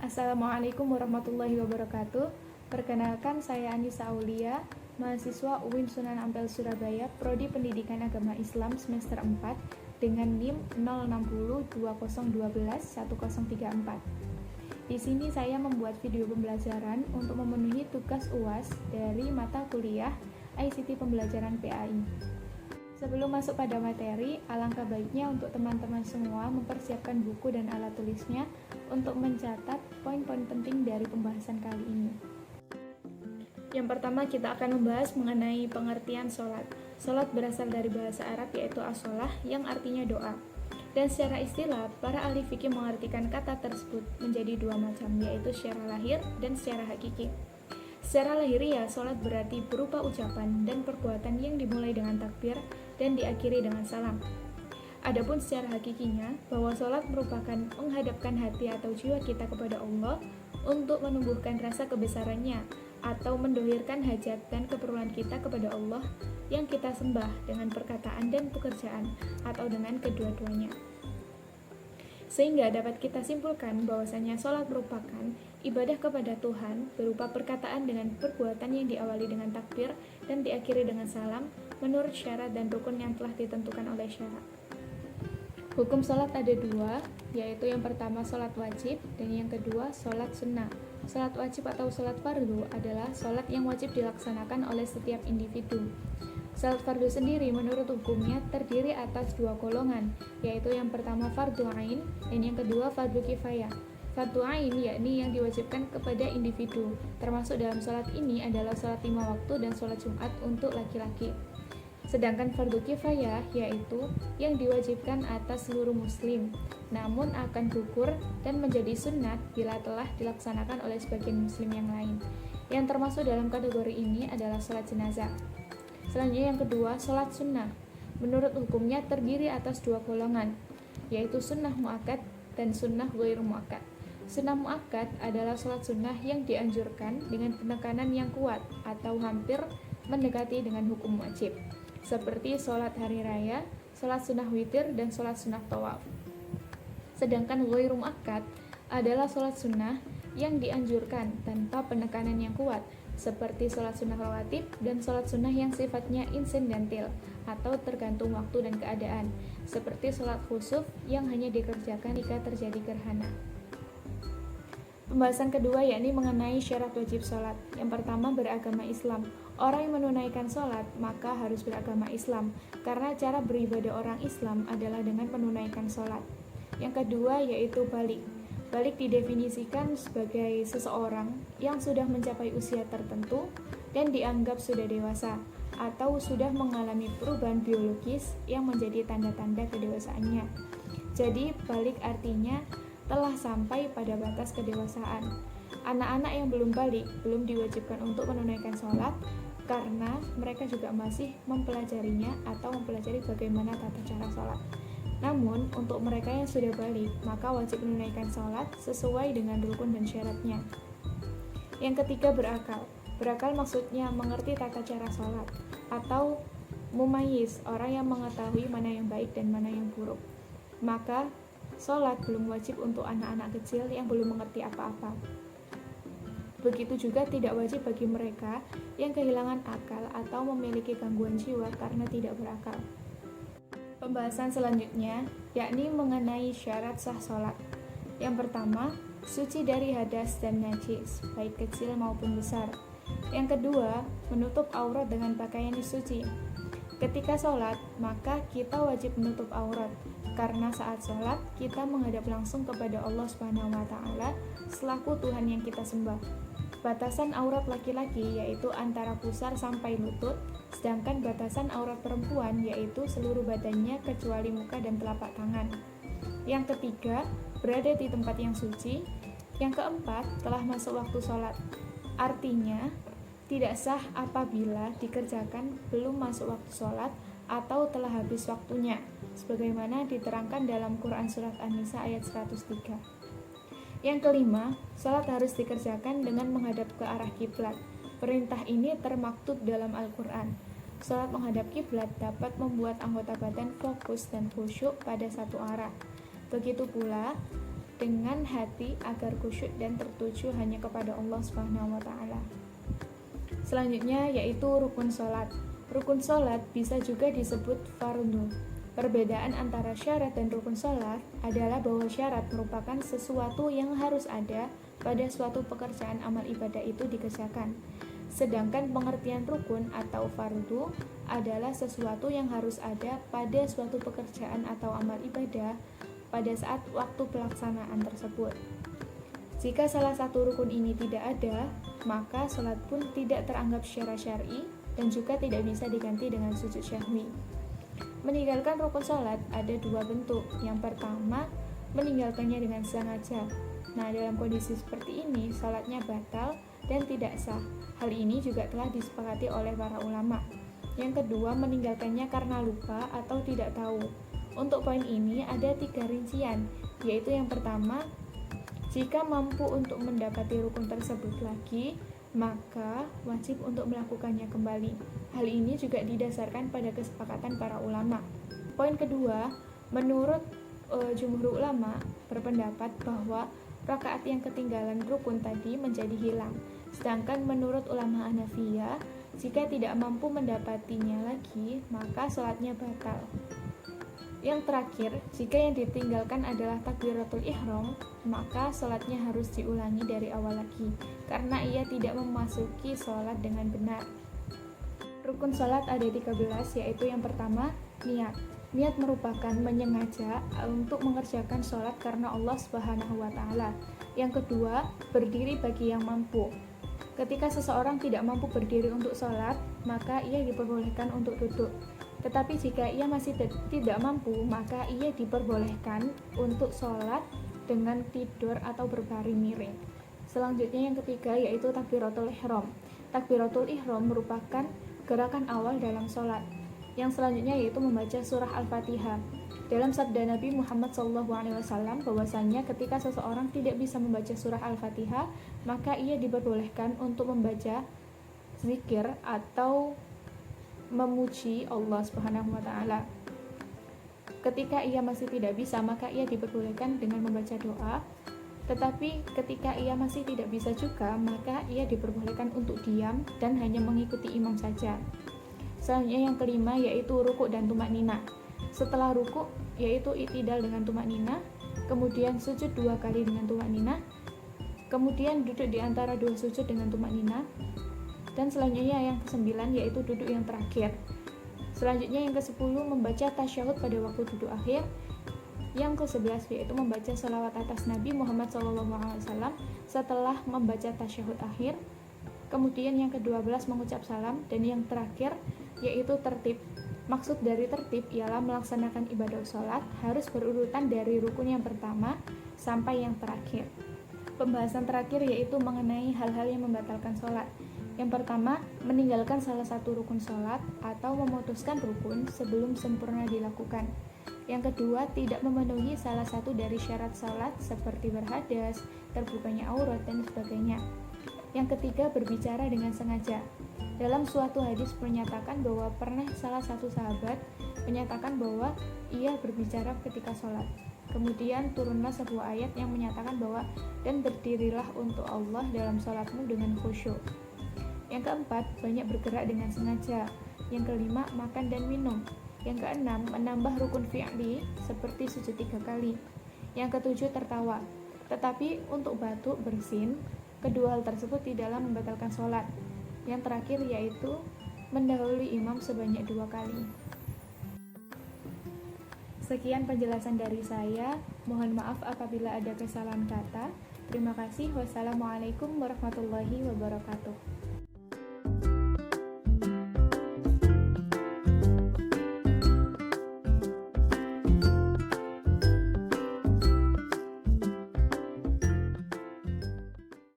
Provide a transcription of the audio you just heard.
Assalamualaikum warahmatullahi wabarakatuh. Perkenalkan, saya Anissa Aulia, mahasiswa UIN Sunan Ampel Surabaya, Prodi Pendidikan Agama Islam semester 4 dengan NIM 06020121034. Di sini saya membuat video pembelajaran untuk memenuhi tugas UAS dari mata kuliah ICT Pembelajaran PAI. Sebelum masuk pada materi, alangkah baiknya untuk teman-teman semua mempersiapkan buku dan alat tulisnya untuk mencatat poin-poin penting dari pembahasan kali ini. Yang pertama, kita akan membahas mengenai pengertian sholat. Sholat berasal dari bahasa Arab yaitu as-sholah yang artinya doa. Dan secara istilah, para ahli fikih mengartikan kata tersebut menjadi dua macam, yaitu secara lahir dan secara hakiki. Secara lahiriah, sholat berarti berupa ucapan dan perbuatan yang dimulai dengan takbir dan diakhiri dengan salam. Adapun secara hakikinya, bahwa sholat merupakan menghadapkan hati atau jiwa kita kepada Allah untuk menumbuhkan rasa kebesarannya atau mendohirkan hajat dan keperluan kita kepada Allah yang kita sembah dengan perkataan dan pekerjaan atau dengan kedua-duanya. Sehingga dapat kita simpulkan bahwasanya sholat merupakan ibadah kepada Tuhan berupa perkataan dengan perbuatan yang diawali dengan takbir dan diakhiri dengan salam menurut syarat dan rukun yang telah ditentukan oleh syara. Hukum sholat ada dua, yaitu yang pertama sholat wajib dan yang kedua sholat sunnah. Sholat wajib atau sholat fardu adalah sholat yang wajib dilaksanakan oleh setiap individu. Sholat fardu sendiri menurut hukumnya terdiri atas dua golongan, yaitu yang pertama fardu ain dan yang kedua fardu kifayah. Fardu ain yakni yang diwajibkan kepada individu, termasuk dalam sholat ini adalah sholat 5 waktu dan sholat Jumat untuk laki-laki. Sedangkan fardu kifayah yaitu yang diwajibkan atas seluruh muslim, namun akan gugur dan menjadi sunat bila telah dilaksanakan oleh sebagian muslim yang lain. Yang termasuk dalam kategori ini adalah sholat jenazah. Selanjutnya yang kedua, sholat sunnah. Menurut hukumnya terdiri atas dua golongan, yaitu sunnah mu'akkad dan sunnah ghairu mu'akkad. Sunnah mu'akkad adalah sholat sunnah yang dianjurkan dengan penekanan yang kuat atau hampir mendekati dengan hukum wajib, seperti sholat hari raya, sholat sunnah witir, dan sholat sunnah tawaf. Sedangkan ghairu mu'akkad adalah sholat sunnah yang dianjurkan tanpa penekanan yang kuat, seperti sholat sunnah rawatib dan sholat sunnah yang sifatnya insidental atau tergantung waktu dan keadaan, seperti sholat khusuf yang hanya dikerjakan jika terjadi gerhana. Pembahasan kedua yakni mengenai syarat wajib sholat. Yang pertama, beragama Islam. Orang yang menunaikan sholat maka harus beragama Islam, karena cara beribadah orang Islam adalah dengan menunaikan sholat. Yang kedua yaitu balik. Balik didefinisikan sebagai seseorang yang sudah mencapai usia tertentu dan dianggap sudah dewasa atau sudah mengalami perubahan biologis yang menjadi tanda-tanda kedewasaannya. Jadi balik artinya telah sampai pada batas kedewasaan. Anak-anak yang belum balik belum diwajibkan untuk menunaikan sholat karena mereka juga masih mempelajarinya atau mempelajari bagaimana tata cara sholat. Namun, untuk mereka yang sudah balik, maka wajib menunaikan sholat sesuai dengan rukun dan syaratnya. Yang ketiga, berakal. Berakal maksudnya mengerti tata cara sholat, atau mumayyiz, orang yang mengetahui mana yang baik dan mana yang buruk. Maka, sholat belum wajib untuk anak-anak kecil yang belum mengerti apa-apa. Begitu juga tidak wajib bagi mereka yang kehilangan akal atau memiliki gangguan jiwa karena tidak berakal. Pembahasan selanjutnya yakni mengenai syarat sah sholat. Yang pertama, suci dari hadas dan najis, baik kecil maupun besar. Yang kedua, menutup aurat dengan pakaian suci. Ketika sholat, maka kita wajib menutup aurat, karena saat sholat kita menghadap langsung kepada Allah Subhanahu wa Ta'ala selaku Tuhan yang kita sembah. Batasan aurat laki-laki yaitu antara pusar sampai lutut, sedangkan batasan aurat perempuan yaitu seluruh badannya kecuali muka dan telapak tangan. Yang ketiga, berada di tempat yang suci. Yang keempat, telah masuk waktu sholat. Artinya, tidak sah apabila dikerjakan belum masuk waktu sholat atau telah habis waktunya, sebagaimana diterangkan dalam Quran Surat An-Nisa ayat 103. Yang kelima, sholat harus dikerjakan dengan menghadap ke arah kiblat. Perintah ini termaktub dalam Al-Quran. Sholat menghadap kiblat dapat membuat anggota badan fokus dan khusyuk pada satu arah. Begitu pula, dengan hati agar khusyuk dan tertuju hanya kepada Allah Subhanahu wa taala. Selanjutnya yaitu rukun sholat. Rukun sholat bisa juga disebut fardhu. Perbedaan antara syarat dan rukun sholat adalah bahwa syarat merupakan sesuatu yang harus ada pada suatu pekerjaan amal ibadah itu dikerjakan. Sedangkan pengertian rukun atau fardhu adalah sesuatu yang harus ada pada suatu pekerjaan atau amal ibadah pada saat waktu pelaksanaan tersebut. Jika salah satu rukun ini tidak ada, maka sholat pun tidak teranggap secara syar'i dan juga tidak bisa diganti dengan sujud syahwi. Meninggalkan rukun sholat ada dua bentuk. Yang pertama, meninggalkannya dengan sengaja. Nah, dalam kondisi seperti ini, sholatnya batal dan tidak sah. Hal ini juga telah disepakati oleh para ulama. Yang kedua, meninggalkannya karena lupa atau tidak tahu. Untuk poin ini ada 3 rincian, yaitu yang pertama, jika mampu untuk mendapati rukun tersebut lagi, maka wajib untuk melakukannya kembali. Hal ini juga didasarkan pada kesepakatan para ulama. Poin kedua, menurut jumhur ulama berpendapat bahwa rakaat yang ketinggalan rukun tadi menjadi hilang. Sedangkan menurut ulama Hanafiyah, jika tidak mampu mendapatinya lagi, maka sholatnya batal. Yang terakhir, jika yang ditinggalkan adalah takbiratul ihram, maka sholatnya harus diulangi dari awal lagi, karena ia tidak memasuki sholat dengan benar. Rukun sholat ada 13, yaitu yang pertama, niat. Niat merupakan menyengaja untuk mengerjakan sholat karena Allah Subhanahu wa ta'ala. Yang kedua, berdiri bagi yang mampu. Ketika seseorang tidak mampu berdiri untuk sholat, maka ia diperbolehkan untuk duduk. Tetapi jika ia masih tidak mampu, maka ia diperbolehkan untuk sholat dengan tidur atau berbaring miring. Selanjutnya yang ketiga yaitu takbiratul ihram. Takbiratul ihram merupakan gerakan awal dalam sholat. Yang selanjutnya yaitu membaca surah Al-Fatihah. Dalam sabda Nabi Muhammad SAW bahwasanya ketika seseorang tidak bisa membaca surah Al-Fatihah, maka ia diperbolehkan untuk membaca zikir atau memuji Allah Subhanahu wa taala. Ketika ia masih tidak bisa, maka ia diperbolehkan dengan membaca doa. Tetapi ketika ia masih tidak bisa juga, maka ia diperbolehkan untuk diam dan hanya mengikuti imam saja. Selanjutnya yang kelima yaitu rukuk dan tumakninah. Setelah rukuk yaitu i'tidal dengan tumakninah, kemudian sujud 2 kali dengan tumakninah, kemudian duduk di antara 2 sujud dengan tumakninah, dan selanjutnya yang ke-9 yaitu duduk yang terakhir. Selanjutnya yang ke-10 membaca tasyahud pada waktu duduk akhir. Yang ke-11 yaitu membaca salawat atas Nabi Muhammad SAW setelah membaca tasyahud akhir. Kemudian yang ke-12 mengucap salam, dan yang terakhir yaitu tertib. Maksud dari tertib ialah melaksanakan ibadah sholat harus berurutan dari rukun yang pertama sampai yang terakhir. Pembahasan terakhir yaitu mengenai hal-hal yang membatalkan sholat. Yang pertama, meninggalkan salah satu rukun sholat atau memutuskan rukun sebelum sempurna dilakukan. Yang kedua, tidak memenuhi salah satu dari syarat sholat seperti berhadas, terbukanya aurat, dan sebagainya. Yang ketiga, berbicara dengan sengaja. Dalam suatu hadis menyatakan bahwa pernah salah satu sahabat menyatakan bahwa ia berbicara ketika sholat. Kemudian turunlah sebuah ayat yang menyatakan bahwa dan berdirilah untuk Allah dalam sholatmu dengan khusyuk. Yang keempat, banyak bergerak dengan sengaja. Yang kelima, makan dan minum. Yang keenam, menambah rukun fi'li seperti sujud 3 kali. Yang ketujuh, tertawa. Tetapi untuk batuk, bersin, kedua hal tersebut tidaklah membatalkan sholat. Yang terakhir yaitu mendahului imam sebanyak 2 kali. Sekian penjelasan dari saya. Mohon maaf apabila ada kesalahan kata. Terima kasih. Wassalamualaikum warahmatullahi wabarakatuh.